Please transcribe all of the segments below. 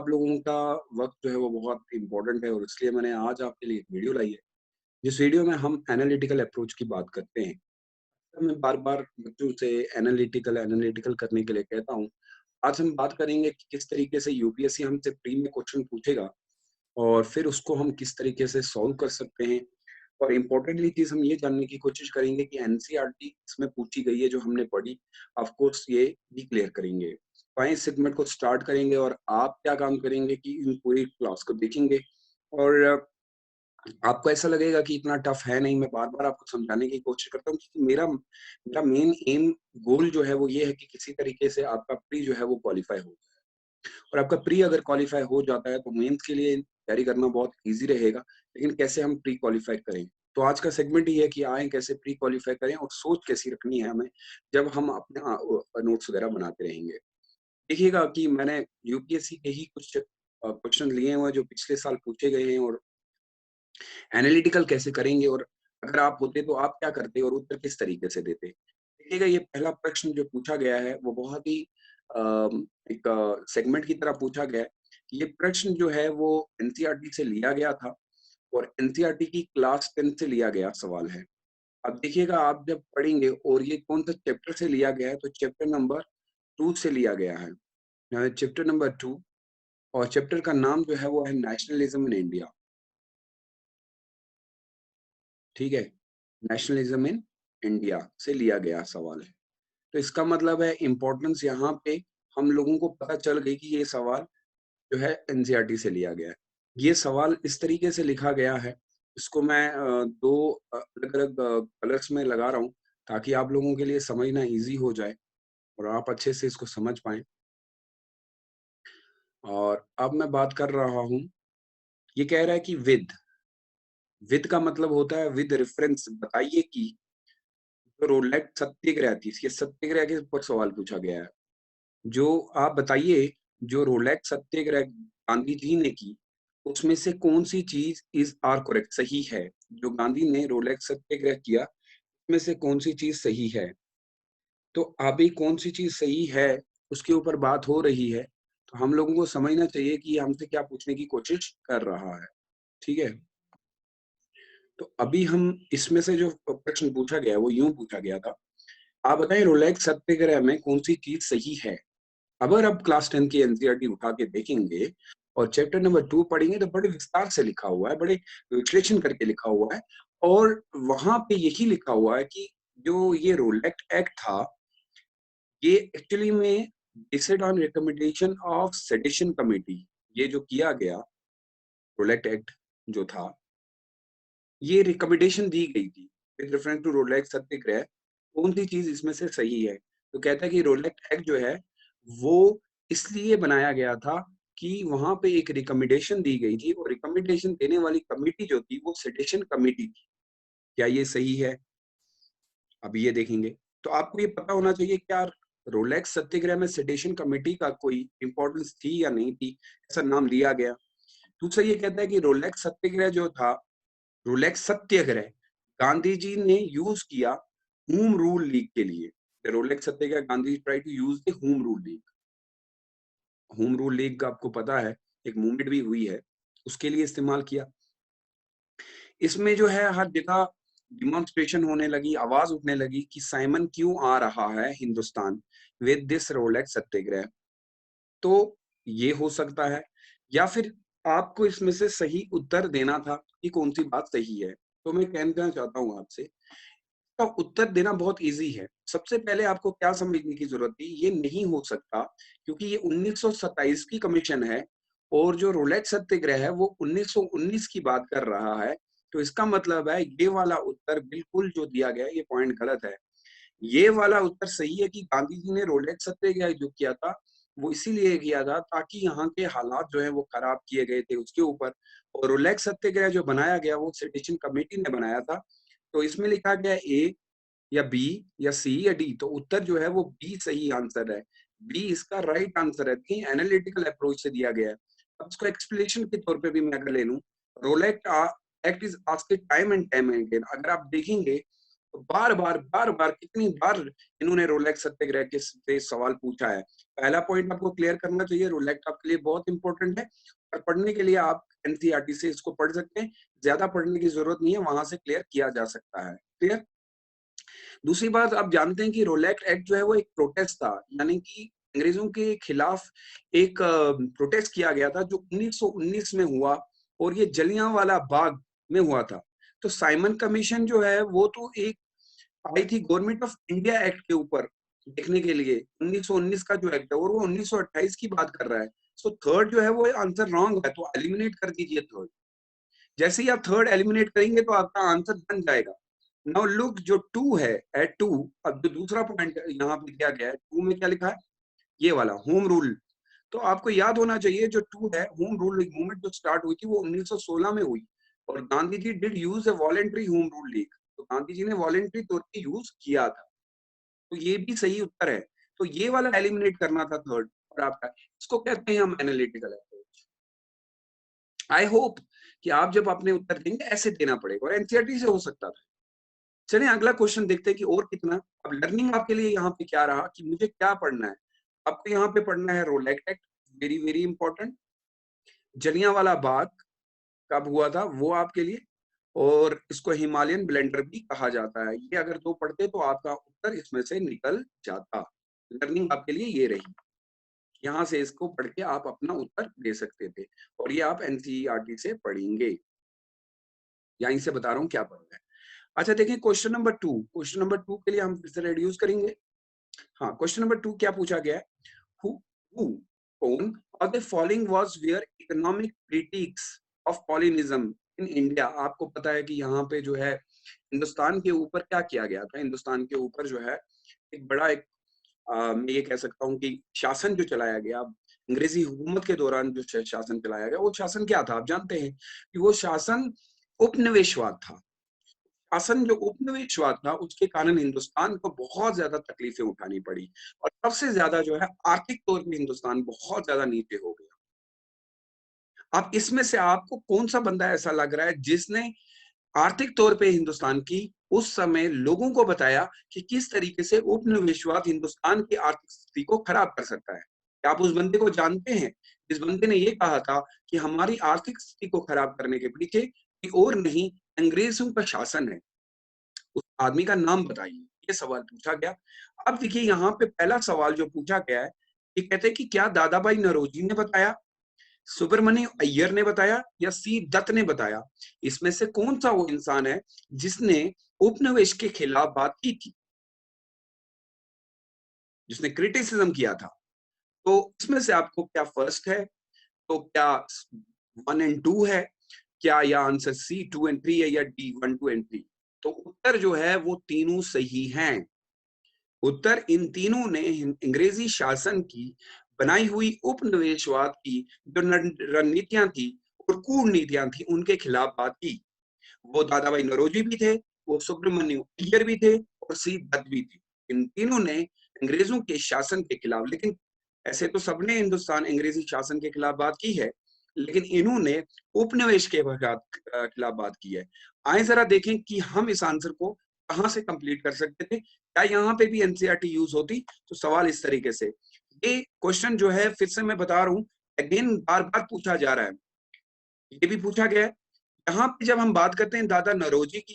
आप लोगों का वक्त जो है वो बहुत इम्पोर्टेंट है और इसलिए मैंने आज आपके लिए एक वीडियो लाई है। जिस वीडियो में हम एनालिटिकल अप्रोच की बात करते हैं। तो मैं बार-बार बच्चों से एनालिटिकल एनालिटिकल करने के लिए कहता हूँ। आज हम बात करेंगे कि किस तरीके से यूपीएससी हमसे प्री में क्वेश्चन पूछेगा और फिर उसको हम किस तरीके से सॉल्व कर सकते हैं। और इम्पोर्टेंटली चीज़ हम ये जानने की कोशिश करेंगे कि एनसीईआरटी इसमें पूछी गई है जो हमने पढ़ी, ऑफ कोर्स ये भी क्लियर करेंगे। तो आइए इस सेगमेंट को स्टार्ट करेंगे और आप क्या काम करेंगे कि इन पूरी क्लास को देखेंगे और आपको ऐसा लगेगा कि इतना टफ है नहीं, मैं बार-बार आपको समझाने की कोशिश करता हूँ क्योंकि मेरा मेरा मेन एम गोल जो है वो ये है कि किसी तरीके से आपका प्री जो है वो क्वालीफाई हो जाए। और आपका प्री अगर क्वालीफाई हो जाता है तो मेंस के लिए तैयारी करना बहुत ईज़ी रहेगा, लेकिन कैसे हम प्री क्वालीफाई करें? तो आज का सेगमेंट ये है कि आएँ कैसे प्री क्वालीफाई करें और सोच कैसी रखनी है हमें, जब हम अपने नोट्स वगैरह बनाते रहेंगे। देखिएगा कि मैंने यूपीएससी के ही कुछ क्वेश्चन लिए हुए हैं जो पिछले साल पूछे गए हैं और एनालिटिकल कैसे करेंगे और अगर आप होते तो आप क्या करते और उत्तर किस तरीके से देते? देखिएगा ये पहला प्रश्न जो पूछा गया है वो बहुत ही एक सेगमेंट की तरह पूछा गया है। ये प्रश्न जो है वो एनसीईआरटी से लिया गया था और एनसीईआरटी की क्लास 10 से लिया गया सवाल है। अब देखिएगा आप जब पढ़ेंगे और ये कौन-सा चैप्टर से लिया गया है तो चैप्टर नंबर 2 से लिया गया है। चैप्टर नंबर 2 और चैप्टर का नाम जो है वो है नेशनलिज्म इन इंडिया। ठीक है? नेशनलिज्म इन इंडिया से लिया गया सवाल है। तो इसका मतलब है इम्पोर्टेंस यहाँ पे हम लोगों को पता चल गई कि ये सवाल जो है एनसीईआरटी से लिया गया है। ये सवाल इस तरीके से लिखा गया है, इसको मैं 2 अलग-अलग कलर्स में लगा रहा हूँ ताकि आप लोगों के लिए समझना ईज़ी हो जाए और आप अच्छे से इसको समझ पाएँ। और अब मैं बात कर रहा हूँ, ये कह रहा है कि विद का मतलब होता है विद रेफरेंस बताइए कि जो रोलैक सत्याग्रह थी, इसके सत्याग्रह के ऊपर सवाल पूछा गया है। जो आप बताइए, जो रोलैक सत्याग्रह गांधी जी ने की, उसमें से कौन-सी चीज़ इज़ आर करेक्ट सही है? जो गांधी ने रोलैक सत्याग्रह किया, उसमें से कौन-सी चीज़ सही है? तो अभी कौन-सी चीज़ सही है, उसके ऊपर बात हो रही है। तो हम लोगों को समझना चाहिए कि ये हमसे क्या पूछने की कोशिश कर रहा है। ठीक है? तो अभी हम इसमें से जो प्रश्न पूछा गया है, वो यूँ पूछा गया था, आप बताएँ रोलैक्स सत्याग्रह में कौन-सी चीज़ सही है? अगर आप क्लास 10 की एनसीईआरटी उठा के देखेंगे और चैप्टर नंबर 2 पढ़ेंगे तो बड़े विस्तार से लिखा हुआ है, बड़े विश्लेषण करके लिखा हुआ है और वहाँ पे यही लिखा हुआ है कि जो ये रोलैक्ट एक्ट था, ये एक्चुअली में based on recommendation of sedition committee. ये जो किया गया रोलैक्ट एक्ट जो था, ये रिकमेंडेशन दी गई थी विद रेफरेंस टू रोलैक्ट सत्याग्रह, कौन-सी चीज़ इसमें से सही है? तो कहता है कि रोलैक्ट एक्ट जो है, वो इसलिए बनाया गया था कि वहाँ पे एक रिकमेंडेशन दी गई थी और रिकमेंडेशन देने वाली कमिटी जो थी, वो सेडेशन कमिटी थी। क्या ये सही है? अब ये देखेंगे। तो आपको ये पता होना चाहिए क्या रोलेक्स सत्याग्रह में सेडेशन कमिटी का कोई इम्पोर्टेंस थी या नहीं थी? ऐसा नाम दिया गया। दूसरा ये कहता है कि रोलेक्स सत्याग्रह जो था, रोलेक्स सत्याग्रह गांधी जी ने यूज़ किया होम रूल लीग के लिए। रोलेक्स satyagraha Gandhi try to use the home rule league. Home rule league का आपको पता है, एक मूवमेंट भी हुई है, उसके लिए इस्तेमाल किया। इसमें जो है हर जगह डेमोन्स्ट्रेशन होने लगी, आवाज़ उठने लगी कि साइमन क्यों आ रहा है हिंदुस्तान विद दिस रोलेक्स सत्याग्रह। तो ये हो सकता है या फिर आपको इसमें से सही उत्तर देना था कि कौन-सी बात सही है। तो मैं कहना चाहता हूँ आपसे, इसका उत्तर देना बहुत ईज़ी है। सबसे पहले आपको क्या समझने की ज़रूरत थी, ये नहीं हो सकता क्योंकि ये 1927 की कमीशन है और जो रोलेक्स सत्याग्रह है वो 1919 की बात कर रहा है। तो इसका मतलब है ये वाला उत्तर बिल्कुल जो दिया गया है ये पॉइंट गलत है। ये वाला उत्तर सही है कि गांधी जी ने रोलेक्स सत्याग्रह जो किया था, वो इसीलिए किया था ताकि यहाँ के हालात जो हैं वो खराब किए गए थे उसके ऊपर और रोलेक्स सत्याग्रह जो बनाया गया वो सेडिशन कमेटी ने बनाया था। तो इसमें लिखा गया ए या बी या सी या डी तो उत्तर जो है वो बी सही आंसर है। बी इसका राइट आंसर है। देखिए एनालिटिकल अप्रोच से दिया गया है। अब इसको एक्सप्लेनेशन के तौर पे भी मैं अगर ले लूँ, रोलेक्ट act is asked time and time again अगर आप देखेंगे तो बार-बार कितनी बार इन्होंने रोलेक्स सत्याग्रह के से सवाल पूछा है। पहला पॉइंट आपको क्लियर करना चाहिए, रोलेक्स आपके लिए बहुत इंपॉर्टेंट है और पढ़ने के लिए आप एनसीईआरटी से इसको पढ़ सकते हैं। ज़्यादा पढ़ने की ज़रूरत नहीं है, वहाँ से क्लियर किया जा सकता है। क्लियर? दूसरी बात, आप जानते हैं कि रोलैक्ट एक्ट जो है वो एक प्रोटेस्ट था, यानी कि अंग्रेजों के खिलाफ एक प्रोटेस्ट किया गया था जो 1919 में हुआ और ये जलियांवाला बाग में हुआ था। तो साइमन कमीशन जो है वो तो एक आई थी गवर्नमेंट ऑफ इंडिया एक्ट के ऊपर देखने के लिए, 1919 का जो एक्ट है और वो 1928 की बात कर रहा है। सो थर्ड जो है वो आंसर रॉन्ग है, तो एलिमिनेट कर दीजिए थर्ड। जैसे ही आप थर्ड एलिमिनेट करेंगे तो आपका आंसर बन जाएगा। नाउ लुक, जो 2 है, एट 2, अब जो दूसरा पॉइंट यहाँ पे दिया गया है, 2 में क्या लिखा है? ये वाला होम रूल। तो आपको याद होना चाहिए जो 2 है, होम रूल मूवमेंट जो स्टार्ट हुई थी वो 1916 में हुई और Gandhi ji did use a voluntary home rule league. तो गांधी जी ने वॉलेंट्री तौर पे यूज किया था। तो ये भी सही उत्तर है। तो ये वाला एलिमिनेट करना था थर्ड और आपका, इसको कहते हैं हम एनालिटिकल अप्रोच। आई होप कि आप जब अपने उत्तर देंगे ऐसे देना पड़ेगा और एनसीईआरटी से हो सकता था। चलिए अगला क्वेश्चन देखते हैं कि और कितना। अब लर्निंग आपके लिए यहाँ पे क्या रहा कि मुझे क्या पढ़ना है। आपको यहाँ पे पढ़ना है Rowlatt act, very very important. Jallianwala Bagh कब हुआ था वो आपके लिए, और इसको हिमालयन ब्लेंडर भी कहा जाता है। ये अगर दो पढ़ते तो आपका उत्तर इसमें से निकल जाता। लर्निंग आपके लिए ये रही, यहाँ से इसको पढ़ के आप अपना उत्तर दे सकते थे और ये आप एनसीईआरटी से पढ़ेंगे। यहीं से बता रहा हूँ क्या पढ़ना है। अच्छा देखिए क्वेश्चन नंबर 2, क्वेश्चन नंबर 2 के लिए हम फिर से रिड्यूस करेंगे। हाँ, क्वेश्चन नंबर 2 क्या पूछा गया है? हु हु कौन of the following was were economic critics of colonialism in India. आपको पता है कि यहाँ पे जो है हिंदुस्तान के ऊपर क्या किया गया था, हिंदुस्तान के ऊपर जो है एक बड़ा एक मैं ये कह सकता हूँ कि शासन जो चलाया गया अंग्रेजी हुकूमत के दौरान, जो शासन चलाया गया वो शासन क्या था? आप जानते हैं कि वो शासन उपनिवेशवाद था। शासन जो उपनिवेशवाद था उसके कारण हिंदुस्तान को बहुत ज्यादा तकलीफें उठानी पड़ी और सबसे ज्यादा जो है आर्थिक तौर पे हिंदुस्तान बहुत ज्यादा नीचे हो गया। अब इसमें से आपको कौन सा बंदा ऐसा लग रहा है जिसने आर्थिक तौर पे हिंदुस्तान की उस समय लोगों को बताया कि किस तरीके से उपनिवेशवाद हिंदुस्तान की आर्थिक स्थिति को खराब कर सकता है? क्या आप उस बंदे को जानते हैं? जिस बंदे ने ये कहा था कि हमारी आर्थिक स्थिति को खराब करने के पीछे कोई और नहीं अंग्रेजों का शासन है। उस आदमी का नाम बताइए, ये सवाल पूछा गया। अब देखिए यहाँ पे पहला सवाल जो पूछा गया है, ये कहते हैं कि क्या दादा भाई नौरोजी ने बताया, सुब्रमण्य अय्यर ने बताया या सी दत्त ने बताया? इसमें से कौन सा वो इंसान है जिसने उपनिवेश के खिलाफ बात की थी, जिसने क्रिटिसिज्म किया था? तो इसमें से आपको क्या फर्स्ट है, तो क्या 1 एंड 2 है, क्या या आंसर सी 2 एंड 3 है या डी 1 2 एंड 3? तो उत्तर जो है वो तीनों सही हैं। उत्तर इन तीनों ने अंग्रेजी शासन की बनाई हुई उपनिवेशवाद की जो रणनीतियां थी और कूटनीतियां थी उनके खिलाफ बात की। वो दादा भाई नौरोजी भी थे, वो सुब्रमण्यम अय्यर भी थे और सी दत्त भी थे। इन तीनों ने अंग्रेजों के शासन के खिलाफ, लेकिन ऐसे तो सबने हिंदुस्तान अंग्रेजी शासन के खिलाफ बात की है, लेकिन इन्होंने उपनिवेश के खिलाफ बात की है। आए जरा देखें कि हम इस आंसर को कहां से कंप्लीट कर सकते थे। क्या यहाँ पे भी एनसीईआरटी यूज होती? तो सवाल इस तरीके से, ये क्वेश्चन जो है फिर से मैं बता रहा हूँ, अगेन बार बार पूछा जा रहा है, ये भी पूछा गया है। यहाँ पे जब हम बात करते हैं दादा नौरोजी की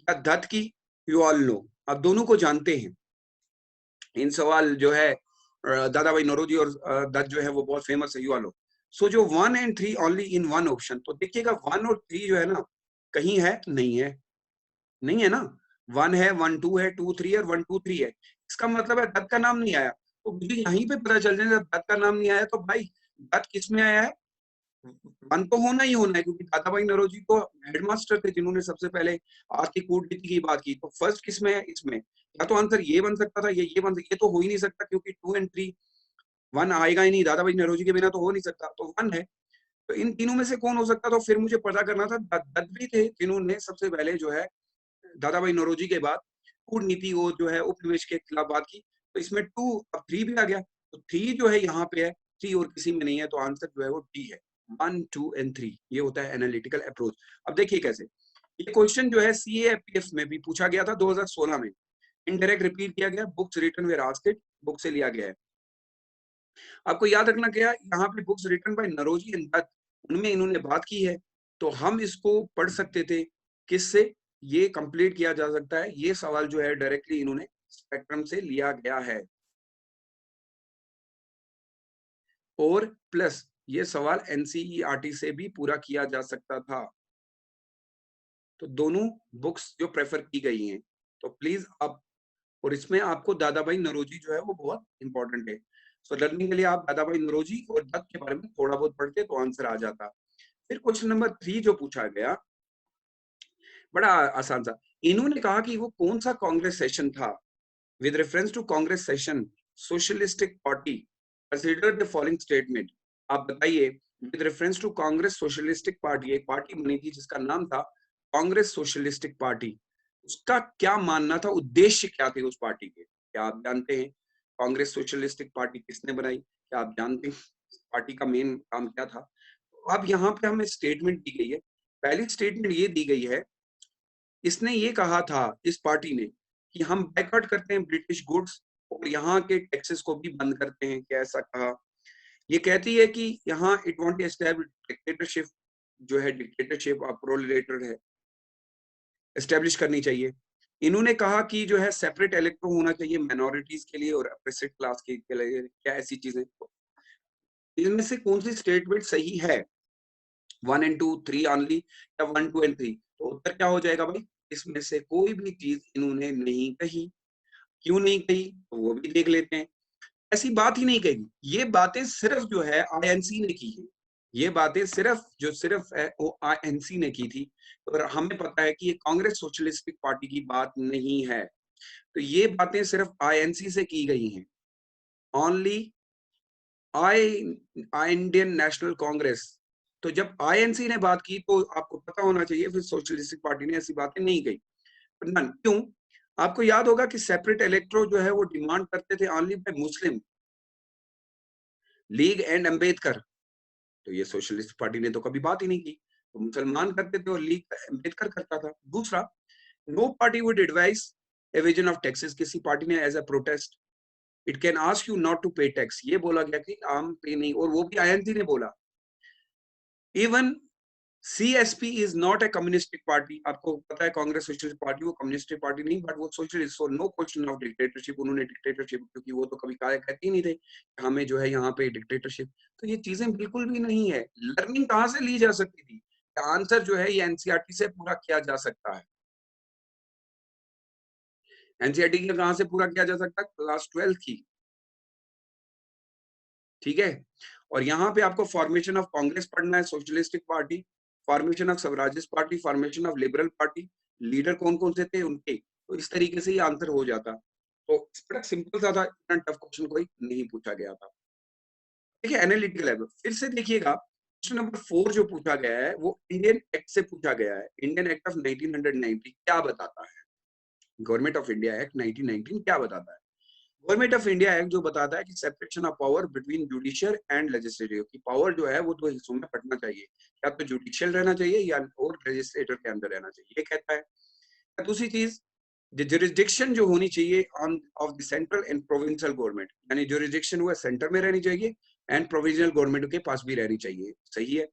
या दत्त की, यू ऑल नो, आप दोनों को जानते हैं। इन सवाल जो है दादा भाई नौरोजी और दत्त जो है वो बहुत फेमस है, यू ऑल नो। सो जो 1 and 3 only in one option, तो देखिएगा 1 और 3 जो है ना कहीं है नहीं है, नहीं है ना। 1 है, 1 2 है, 2 3 और 1 2 3 है। इसका मतलब है दत्त का नाम नहीं आया। तो मुझे यहीं पे पता चल जाएगा दत्त का नाम नहीं आया तो भाई दत्त किस में आया है? 1 तो होना ही होना है, क्योंकि दादा भाई नौरोजी तो हेडमास्टर थे जिन्होंने सबसे पहले आर्थिक कूटनीति की बात की। तो फर्स्ट किस में है? इसमें। या तो आंसर ये बन सकता था, ये बन सकता, ये तो हो ही नहीं सकता क्योंकि 2 एंड 3 1 आएगा ही नहीं, दादा भाई नौरोजी के बिना तो हो नहीं सकता, तो 1 है। तो इन तीनों में से कौन हो सकता? तो फिर मुझे पता करना था, दत्त भी थे जिन्होंने सबसे पहले जो है दादा भाई नौरोजी के बाद कूटनीति वो जो है उपनिवेश के खिलाफ बात की। तो इसमें 2, अब 3 भी आ गया, तो 3 जो है यहाँ पे है, 3 और किसी में नहीं है, तो आंसर जो है वो डी है। 1 2 एंड 3 ये होता है एनालिटिकल अप्रोच। अब देखिए कैसे, ये क्वेश्चन जो है CAPF में भी पूछा गया था 2016 में, इनडायरेक्ट रिपीट किया गया, books written were asked, book से लिया गया है। आपको याद रखना क्या, यहाँ पे books written by Naoroji and Dutt, उनमें इन्होंने बात की है, तो हम इसको पढ़ सकते थे किससे, ये कंप्लीट किया जा सकता है, ये सवाल जो है डायरेक्टली इन्होंने स्पेक्ट्रम से लिया गया है। और प्लस ये सवाल NCERT से भी पूरा किया जा सकता था। तो दोनों बुक्स जो प्रेफर की गई हैं, तो प्लीज आप, और इसमें आपको दादा भाई नौरोजी जो है वो बहुत इंपॉर्टेंट है। सो लर्निंग के लिए आप दादा भाई नौरोजी और दत्त के बारे में थोड़ा बहुत पढ़ते तो आंसर आ जाता। फिर क्वेश्चन नंबर 3 जो पूछा गया, बड़ा आसान था। इन्होंने कहा कि वो कौन सा कांग्रेस सेशन था, with reference to Congress session socialistic party consider the following statement. आप बताइए, with reference to Congress socialistic party, एक पार्टी बनी थी जिसका नाम था कांग्रेस सोशलिस्टिक पार्टी, उसका क्या मानना था, उद्देश्य क्या थे उस पार्टी के, क्या आप जानते हैं? कांग्रेस सोशलिस्टिक पार्टी किसने बनाई, क्या आप जानते हैं पार्टी का मेन काम क्या था? तो अब यहाँ पे हमें स्टेटमेंट दी गई है। पहली स्टेटमेंट ये दी गई है, इसने ये कहा था इस पार्टी ने कि हम बायकॉट करते हैं ब्रिटिश गुड्स और यहाँ के टैक्सेस को भी बंद करते हैं, क्या ऐसा कहा? ये कहती है कि यहाँ it want to establish dictatorship, जो है डिक्टेटरशिप ऑफ प्रोलेटरेट है, एस्टेब्लिश करनी चाहिए। इन्होंने कहा कि जो है सेपरेट इलेक्टो होना चाहिए माइनॉरिटीज के लिए और अप्रेस्ड क्लास के लिए, क्या ऐसी चीजें? इनमें से कौन सी स्टेटमेंट सही है? 1 and 2 3 ओनली या 1 2 and 3? तो उत्तर क्या हो जाएगा भाई? इसमें से कोई भी चीज इन्होंने नहीं कही। क्यों नहीं कही तो वो भी देख लेते हैं। ऐसी बात ही नहीं कही, ये बातें सिर्फ जो है INC ने की है, ये बातें सिर्फ है वो INC ने की थी, और हमें पता है कि ये कांग्रेस सोशलिस्टिक पार्टी की बात नहीं है। तो ये बातें सिर्फ INC से की गई हैं, only I Indian National Congress. तो जब INC ने बात की तो आपको पता होना चाहिए फिर सोशलिस्टिक पार्टी ने ऐसी बातें नहीं कही। नन, क्यों? आपको याद होगा कि सेपरेट इलेक्ट्रो जो है वो डिमांड करते थे only by Muslim league and Ambedkar, तो ये सोशलिस्ट पार्टी ने तो कभी बात ही नहीं की, तो मुसलमान करते थे और लीग अम्बेडकर करता था। दूसरा, no party would advice evasion of taxes, किसी पार्टी ने as a protest it can ask you not to pay tax, ये बोला गया कि आम पे नहीं, और वो भी INC ने बोला। Even CSP is not a communistic party, आपको पता है कांग्रेस सोशलिस्ट पार्टी वो कम्युनिस्टिक पार्टी नहीं, बट वो socialist, so no question of dictatorship, उन्होंने डिक्टेटरशिप, क्योंकि वो तो कभी कहते ही नहीं थे हमें जो है यहाँ पे डिक्टेटरशिप। तो ये चीजें बिल्कुल भी नहीं है। लर्निंग कहाँ से ली जा सकती थी? आंसर जो है ये NCERT से पूरा किया जा सकता है। NCERT का कहाँ से पूरा किया जा सकता है? क्लास 12 की, ठीक है। और यहाँ पे आपको फॉर्मेशन ऑफ कांग्रेस पढ़ना है, socialistic party, formation of Swarajist party, formation of liberal party, leader कौन कौन से थे उनके, तो इस तरीके से ये आंसर हो जाता। तो बड़ा सिंपल सा था, इतना टफ क्वेश्चन कोई नहीं पूछा गया था। देखिए एनालिटिकल है, फिर से देखिएगा क्वेश्चन नंबर 4 जो पूछा गया है वो इंडियन एक्ट से पूछा गया है। इंडियन एक्ट ऑफ 1990 क्या बताता है? गवर्नमेंट ऑफ इंडिया एक्ट 1919 क्या बताता है? गवर्नमेंट ऑफ इंडिया एक्ट जो बताता है कि separation of power between judicial and legislative, की पावर जो है वो दो हिस्सों में बंटना चाहिए, या तो जुडिशियल रहना चाहिए या और लेजिस्लेटर के अंदर रहना चाहिए, ये कहता है। दूसरी चीज, जुरिस्डिक्शन जो होनी चाहिए on off the central and provincial government, यानी जुरिस्डिक्शन हुआ सेंटर में रहनी चाहिए एंड प्रोविजनल गवर्नमेंट के पास भी रहनी चाहिए, सही है।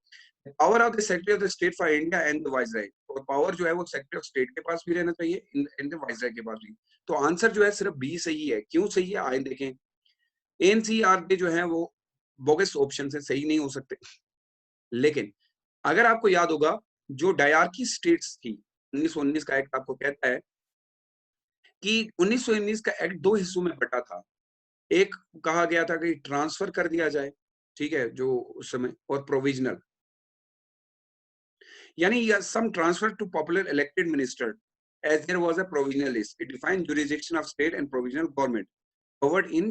Power of the secretary of the state for India and the viceroy, और पावर जो है वो सेक्रेटरी ऑफ स्टेट के पास भी रहना चाहिए एंड द वाइसराय के पास भी। तो आंसर जो है सिर्फ बी सही है। क्यों सही है आए देखें। NCERT जो है वो बोगस ऑप्शन से सही नहीं हो सकते। लेकिन अगर आपको याद होगा जो डायरकी स्टेट्स थी, 1919 का एक्ट आपको कहता है कि 1919 का एक्ट दो हिस्सों में बटा था। एक कहा गया था कि ट्रांसफर कर दिया जाए, ठीक है, जो उस समय, और प्रोविजनल, यानी some transfer to popular elected minister as there was a provisional list. It defined jurisdiction of state and provisional government covered in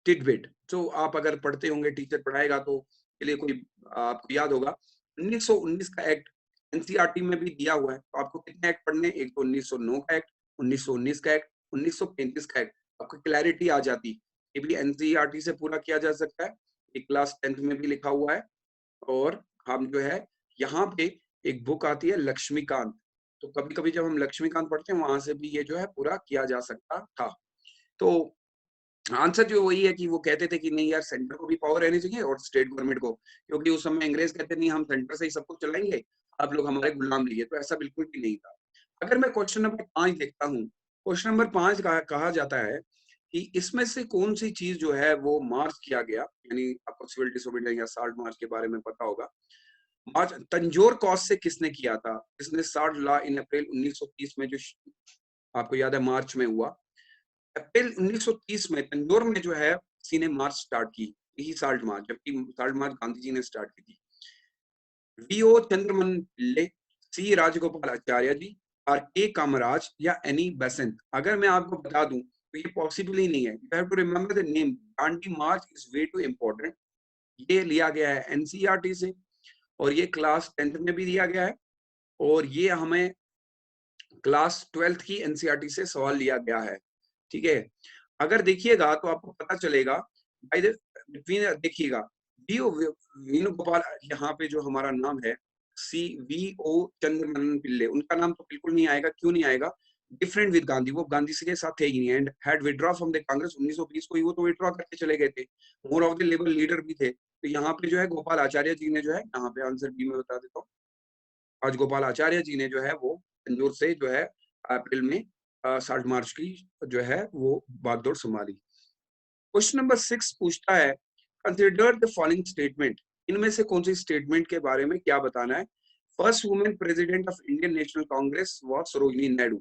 tidbit. So आप अगर पढ़ते होंगे, टीचर पढ़ाएगा तो के लिए कोई आपको याद होगा 1919 का एक्ट NCERT में भी दिया हुआ है। तो आपको कितने एक्ट पढ़ने? एक तो 1909 का एक्ट, 1919 का एक्ट, 1935 का एक्ट, आपको क्लैरिटी आ जाती। ये भी NCERT से पूरा किया जा सकता है, एक क्लास 10th में भी लिखा हुआ है। और हम जो है यहाँ पे एक बुक आती है लक्ष्मीकांत, तो कभी-कभी जब हम लक्ष्मीकांत पढ़ते हैं वहाँ से भी ये जो है पूरा किया जा सकता था। तो आंसर जो वही है कि वो कहते थे कि नहीं यार सेंटर को भी पावर रहनी चाहिए और स्टेट गवर्नमेंट को, क्योंकि उस समय अंग्रेज कहते नहीं हम सेंटर से ही सब कुछ चलाएँगे, आप लोग हमारे गुलाम रहिए, तो ऐसा बिल्कुल भी नहीं था। अगर मैं क्वेश्चन नंबर 5 देखता हूँ, क्वेश्चन नंबर 5 कहा जाता है कि इसमें से कौन-सी चीज़ जो है वो मार्च किया गया, यानी आपको सिविल डिसोबीडियंस या साल्ट मार्च के बारे में पता होगा। मार्च तंजौर कॉज से किसने किया था? किसने साल्ट लॉ इन अप्रैल 1930 में जो आपको याद है मार्च में हुआ। अप्रैल 1930 में तंजौर में जो है किसी ने मार्च स्टार्ट की, यही साल्ट मार्च, जबकि साल्ट मार्च गांधी जी ने स्टार्ट की थी। वी.ओ. चंद्रमन पिल्ले, सी राजगोपालाचार्य जी और के कामराज या एनी बेसेंट। अगर मैं आपको बता दूं तो ये पॉसिबल ही नहीं है। You have to remember the name. Dandi March is way too important. ये लिया गया है एनसीईआरटी से और ये क्लास 10th में भी दिया गया है और ये हमें क्लास 12th की एनसीईआरटी से सवाल लिया गया है। ठीक है, अगर देखिएगा तो आपको पता चलेगा बाय द बिटवीन, देखिएगा वेणुगोपाल, यहाँ पे जो हमारा नाम है वी.ओ. चंद्रमन पिल्ले, उनका नाम तो बिल्कुल नहीं आएगा। क्यों नहीं आएगा? डिफरेंट विद गांधी, वो गांधी जी के साथ थे ही नहीं and had withdraw from the Congress 1920 को ही वो तो विथड्रॉ करके चले गए थे। More of the labour leader भी थे। तो यहाँ पे जो है गोपाल आचार्य जी ने जो है, यहाँ पे आंसर बी में बता देता हूँ, राजगोपाल आचार्य जी ने जो है वो तंजौर से जो है अप्रैल में 60 मार्च की जो है वो बागडोर संभाली। क्वेश्चन नंबर 6 पूछता है कंसिडर द फॉलोइंग स्टेटमेंट। इनमें से कौन सी स्टेटमेंट के बारे में क्या बताना है? First women president of Indian National Congress was Sarojini Naidu.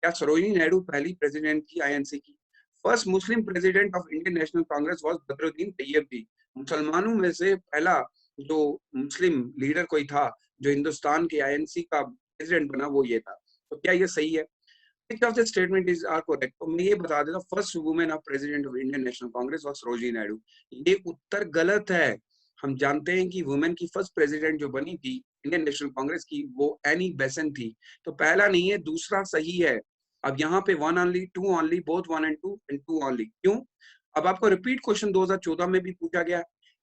क्या सरोजिनी नायडू पहली प्रेसिडेंट थी आईएनसी की? First Muslim president of Indian National Congress was Badruddin Tyabji. मुसलमानों में से पहला जो मुस्लिम लीडर कोई था जो हिंदुस्तान के आईएनसी का प्रेसिडेंट बना, वो ये था। तो क्या ये सही है? Which of the statement is are correct? तो मैं ये बता देता हूँ, first women of president of Indian National Congress और सरोजिनी नायडू। ये उत्तर गलत है। हम जानते हैं कि वुमेन की फर्स्ट प्रेसिडेंट जो बनी थी इंडियन नेशनल कांग्रेस की, वो एनी बेसेंट थी। तो पहला नहीं है, दूसरा सही है। अब यहाँ पे one only, two only, both one and two only, क्यों? अब आपको रिपीट क्वेश्चन 2014 में भी पूछा गया।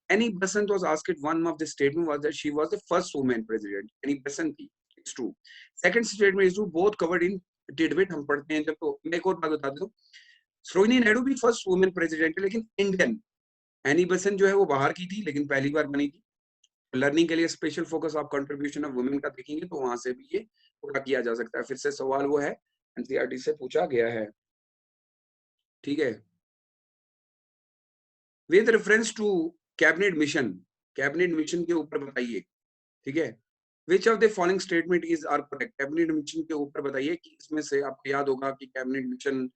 Annie Besant was asked, one of the statement was that she was the first women president. Annie Besant थी, it's true. Second statement is true, both covered in डिडविट हम पढ़ते हैं जब। तो मैं एक और बात बता दूं, सरोजिनी नायडू भी फर्स्ट वुमेन प्रेसिडेंट है, लेकिन इंडियन। एनी बेसेंट जो है वो बाहर की थी लेकिन पहली बार बनी थी। लर्निंग के लिए स्पेशल फोकस आप कंट्रीब्यूशन ऑफ वुमेन का देखेंगे तो वहां से भी ये पूरा किया जा सकता है। फिर से सवाल वो है एनसीईआरटी से पूछा गया है। ठीक है, with reference to cabinet mission, cabinet mission के ऊपर बताइए। ठीक है, which of the following statement is are correct. Cabinet mission के ऊपर बताइए कि इसमें से आपको याद होगा कि कैबिनेट मिशन,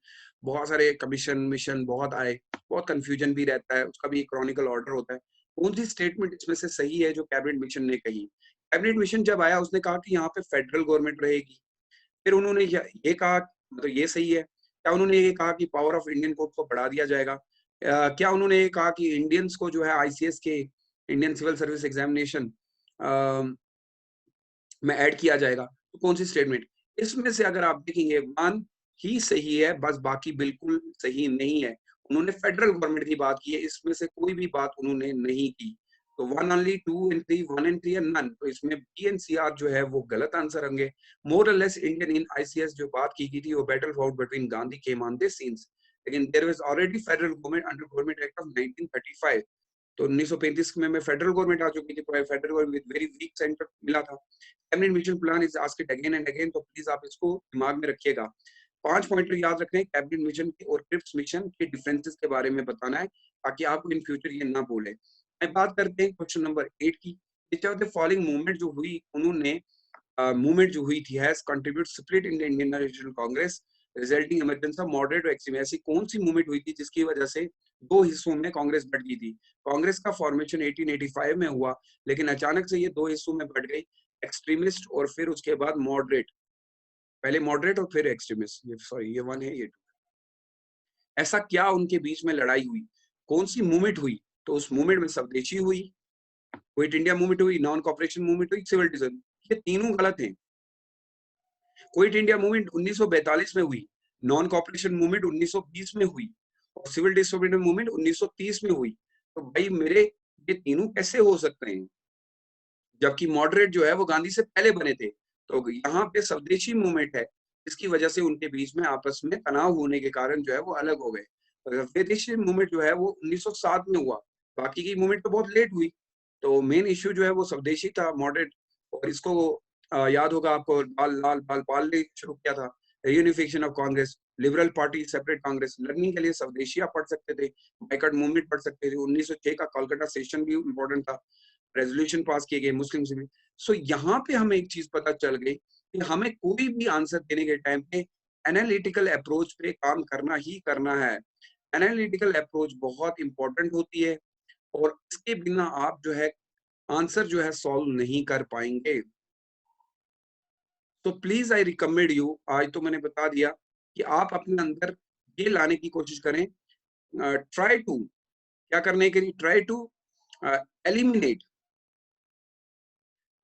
बहुत सारे कमीशन मिशन बहुत आए, बहुत कंफ्यूजन भी रहता है, उसका भी एक क्रॉनिकल ऑर्डर होता है। कौन सी स्टेटमेंट इसमें से सही है जो कैबिनेट मिशन ने कही? कैबिनेट मिशन जब आया उसने कहा कि यहाँ पे फेडरल गवर्नमेंट रहेगी। फिर उन्होंने ये कहा, मतलब ये सही है क्या? उन्होंने ये कहा कि पावर ऑफ इंडियन कोर्ट को बढ़ा दिया जाएगा? क्या उन्होंने ये कहा कि इंडियंस को जो है आईसीएस के, इंडियन सिविल सर्विस एग्जामिनेशन में ऐड किया जाएगा? तो कौन सी स्टेटमेंट? इसमें से अगर आप देखेंगे वन ही सही है, बस बाकी बिल्कुल सही नहीं है। उन्होंने फेडरल गवर्नमेंट की बात की है, इसमें से कोई भी बात उन्होंने नहीं की। तो one only, two and three, one and three none. तो इसमें बी एंड सी आर जो है वो गलत आंसर होंगे। मोर और लेस इंडियन इन आईसीएस जो बात की गई थी वो battle fought between Gandhi came on this scenes, लेकिन there was already federal government under government act of 1935। तो 1935 में फेडरल गवर्नमेंट आ चुकी थी, federal government with very weak centre मिला था। Cabinet mission plan is asked again and again, तो please आप इसको दिमाग में रखिएगा। 5 पॉइंटर याद रखने हैं कैबिनेट मिशन के और क्रिप्स मिशन के डिफरेंसेस के बारे में बताना है, ताकि आपको इन फ्यूचर ये ना भूले। मैं बात करते हैं क्वेश्चन नंबर 8 की। विच ऑफ द फॉलोइंग मूवमेंट जो हुई, उन्होंने मूवमेंट जो हुई थी has contribute split in the Indian National Congress resulting emergence of moderate extreme. ऐसी कौन सी मूवमेंट हुई थी जिसकी वजह से दो हिस्सों में कांग्रेस बढ़ गई थी? कांग्रेस का फॉर्मेशन 1885 में हुआ, लेकिन अचानक से ये दो हिस्सों में बढ़ गई, एक्सट्रीमिस्ट और फिर उसके बाद मॉडरेट। पहले मॉडरेट और फिर एक्सट्रीमिस्ट, ये सॉरी ये वन है ये टू। ऐसा क्या उनके बीच में लड़ाई हुई? कौन सी मूवमेंट हुई? तो उस मूवमेंट में स्वदेशी हुई, क्विट इंडिया मूवमेंट हुई, नॉन कॉपरेशन मूवमेंट हुई, सिविल डिसोबीडियंस। ये तीनों गलत हैं। क्विट इंडिया मूवमेंट 1942 में हुई, नॉन कॉपरेशन मूवमेंट 1920 में हुई और सिविल डिसोबीडियंस मूवमेंट 1930 में हुई। तो भाई मेरे, ये तीनों कैसे हो सकते हैं? जबकि मॉडरेट जो है वो गांधी से पहले बने थे। तो यहाँ पे स्वदेशी मूवमेंट है, इसकी वजह से उनके बीच में आपस में तनाव होने के कारण जो है वो अलग हो गए। स्वदेशी मूवमेंट जो है वो 1907 में हुआ, बाकी की मूवमेंट तो बहुत लेट हुई। तो मेन इश्यू जो है वो स्वदेशी था, मॉडरेट। और इसको याद होगा आपको, लाल लाल पाल ने शुरू किया था, unification of Congress, liberal party separate Congress. Learning के लिए स्वदेशी आप पढ़ सकते थे, बाइकआउट मूवमेंट पढ़ सकते थे। 1906 का कोलकाता सेशन भी इम्पोर्टेंट था, रेजोल्यूशन पास किए गए मुस्लिम से भी। सो यहाँ पे हमें एक चीज पता चल गई कि हमें कोई भी आंसर देने के टाइम पे एनालिटिकल अप्रोच पे काम करना ही करना है। एनालिटिकल अप्रोच बहुत इंपॉर्टेंट होती है, और इसके बिना आप जो है आंसर जो है सॉल्व नहीं कर पाएंगे। तो प्लीज आई रिकमेंड यू, आज तो मैंने बता दिया कि आप अपने अंदर ये लाने की कोशिश करें, ट्राई टू, क्या करने के लिए, try to eliminate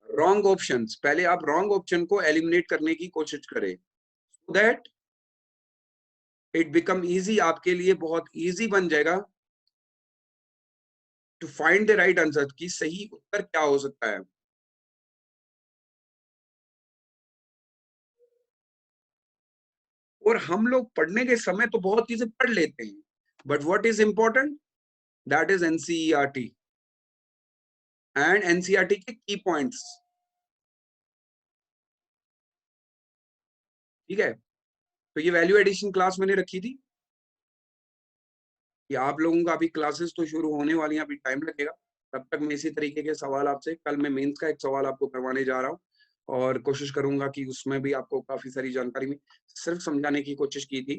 wrong options. पहले आप रॉन्ग ऑप्शन को एलिमिनेट करने की कोशिश करें, so that it become easy, आपके लिए बहुत इजी बन जाएगा to find the right answer, की सही उत्तर क्या हो सकता है। और हम लोग पढ़ने के समय तो बहुत चीजें पढ़ लेते हैं, but what is important, that is NCERT and NCERT के की पॉइंट्स। ठीक है, तो ये वैल्यू एडिशन क्लास मैंने रखी थी कि आप लोगों का अभी क्लासेस तो शुरू होने वाली हैं, अभी टाइम लगेगा। तब तक मैं इसी तरीके के सवाल आपसे, कल मैं मेंस का एक सवाल आपको करवाने जा रहा हूँ, और कोशिश करूंगा कि उसमें भी आपको काफी सारी जानकारी में सिर्फ समझाने की कोशिश की थी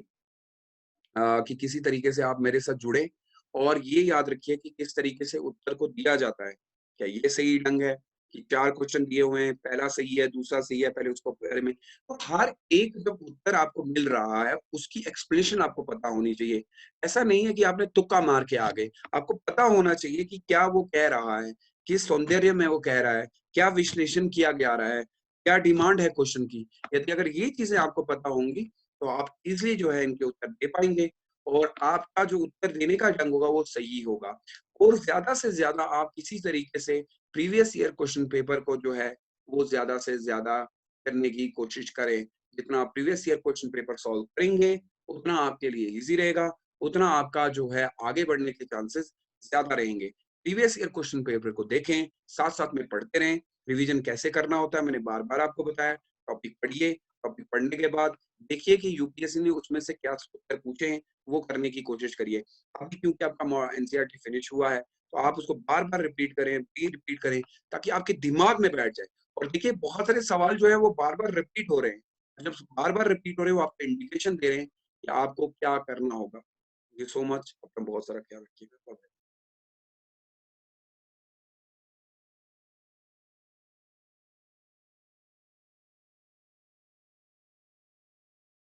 कि किसी तरीके से आप मेरे साथ जुड़े, और ये याद रखिए कि किस तरीके से उत्तर को दिया जाता है। क्या ये सही ढंग है कि 4 क्वेश्चन दिए हुए हैं, पहला सही है, दूसरा सही है, पहले उसको बारे में। तो हर एक जब उत्तर आपको मिल रहा है, उसकी एक्सप्लेनेशन आपको पता होनी चाहिए। ऐसा नहीं है कि आपने तुक्का मार के आ गए, आपको पता होना चाहिए कि क्या वो कह रहा है, किस सौंदर्य में वो कह रहा है, क्या विश्लेषण किया जा रहा है, क्या डिमांड है क्वेश्चन की। यदि अगर ये चीजें आपको पता होंगी, तो आप इजिली जो है इनके उत्तर दे पाएंगे, और आपका जो उत्तर देने का ढंग होगा वो सही होगा। और ज्यादा से ज्यादा आप इसी तरीके से प्रीवियस ईयर क्वेश्चन पेपर को जो है वो ज्यादा से ज्यादा करने की कोशिश करें। जितना आप previous year question paper solve करेंगे, उतना आपके लिए इजी रहेगा, उतना आपका जो है आगे बढ़ने के चांसेस ज्यादा रहेंगे। प्रीवियस ईयर क्वेश्चन पेपर को देखें, साथ साथ में पढ़ते रहें। रिवीजन कैसे करना होता है मैंने बार बार आपको बताया। टॉपिक पढ़िए, टॉपिक पढ़ने के बाद देखिए कि यूपीएससी ने उसमें से क्या उत्तर पूछे हैं, वो करने की कोशिश करिए। अभी क्योंकि आपका एनसीईआरटी फिनिश हुआ है, तो आप उसको बार बार रिपीट करें, रिपीट करें, ताकि आपके दिमाग में बैठ जाए। और देखिए बहुत सारे सवाल जो है वो बार बार रिपीट हो रहे हैं, जब बार बार रिपीट हो रहे हैं वो आपको इंडिकेशन दे रहे हैं कि आपको क्या करना होगा। थैंक यू सो मच, अपना बहुत सारा ख्याल रखिएगा।